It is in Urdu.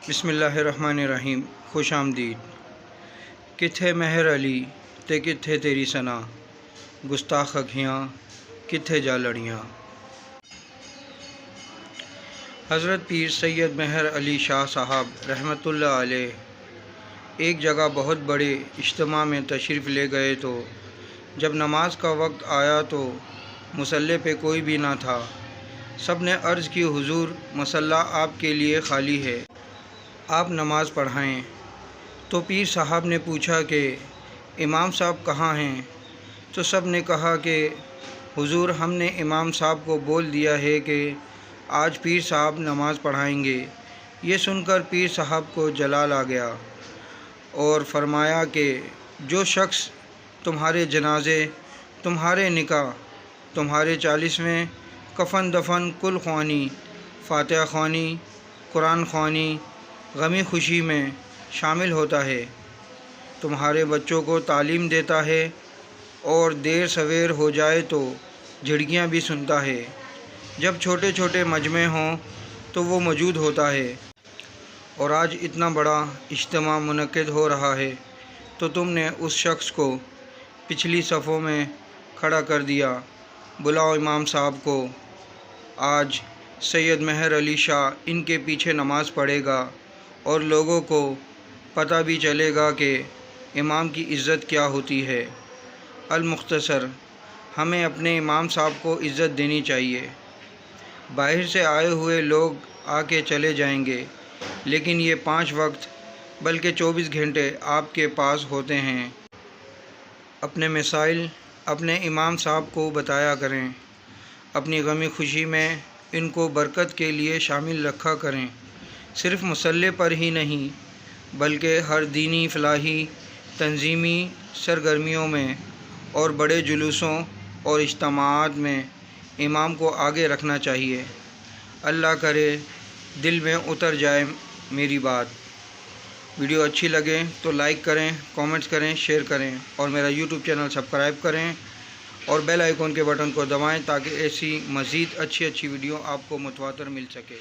بسم اللہ الرحمن الرحیم۔ خوش آمدید۔ کتھے مہر علی تے کتھے تیری ثنا، گستاخ اکھیاں کتھے جا لڑیاں۔ حضرت پیر سید مہر علی شاہ صاحب رحمۃ اللہ علیہ ایک جگہ بہت بڑے اجتماع میں تشریف لے گئے تو جب نماز کا وقت آیا تو مصلی پہ کوئی بھی نہ تھا۔ سب نے عرض کی، حضور مصلی آپ کے لیے خالی ہے، آپ نماز پڑھائیں۔ تو پیر صاحب نے پوچھا کہ امام صاحب کہاں ہیں؟ تو سب نے کہا کہ حضور ہم نے امام صاحب کو بول دیا ہے کہ آج پیر صاحب نماز پڑھائیں گے۔ یہ سن کر پیر صاحب کو جلال آ گیا اور فرمایا کہ جو شخص تمہارے جنازے، تمہارے نکاح، تمہارے 40ویں کفن دفن، کل خوانی، فاتحہ خوانی، قرآن خوانی، غمی خوشی میں شامل ہوتا ہے، تمہارے بچوں کو تعلیم دیتا ہے اور دیر سویر ہو جائے تو جھڑکیاں بھی سنتا ہے، جب چھوٹے چھوٹے مجمع ہوں تو وہ موجود ہوتا ہے، اور آج اتنا بڑا اجتماع منعقد ہو رہا ہے تو تم نے اس شخص کو پچھلی صفوں میں کھڑا کر دیا۔ بلاؤ امام صاحب کو، آج سید مہر علی شاہ ان کے پیچھے نماز پڑھے گا اور لوگوں کو پتہ بھی چلے گا کہ امام کی عزت کیا ہوتی ہے۔ المختصر، ہمیں اپنے امام صاحب کو عزت دینی چاہیے۔ باہر سے آئے ہوئے لوگ آ کے چلے جائیں گے، لیکن یہ 5 وقت بلکہ 24 گھنٹے آپ کے پاس ہوتے ہیں۔ اپنے مسائل اپنے امام صاحب کو بتایا کریں، اپنی غمی خوشی میں ان کو برکت کے لیے شامل رکھا کریں۔ صرف مصلی پر ہی نہیں بلکہ ہر دینی، فلاحی، تنظیمی سرگرمیوں میں اور بڑے جلوسوں اور اجتماعات میں امام کو آگے رکھنا چاہیے۔ اللہ کرے دل میں اتر جائے میری بات۔ ویڈیو اچھی لگے تو لائک کریں، کامنٹس کریں، شیئر کریں اور میرا یوٹیوب چینل سبسکرائب کریں اور بیل آئیکن کے بٹن کو دبائیں تاکہ ایسی مزید اچھی ویڈیو آپ کو متواتر مل سکے۔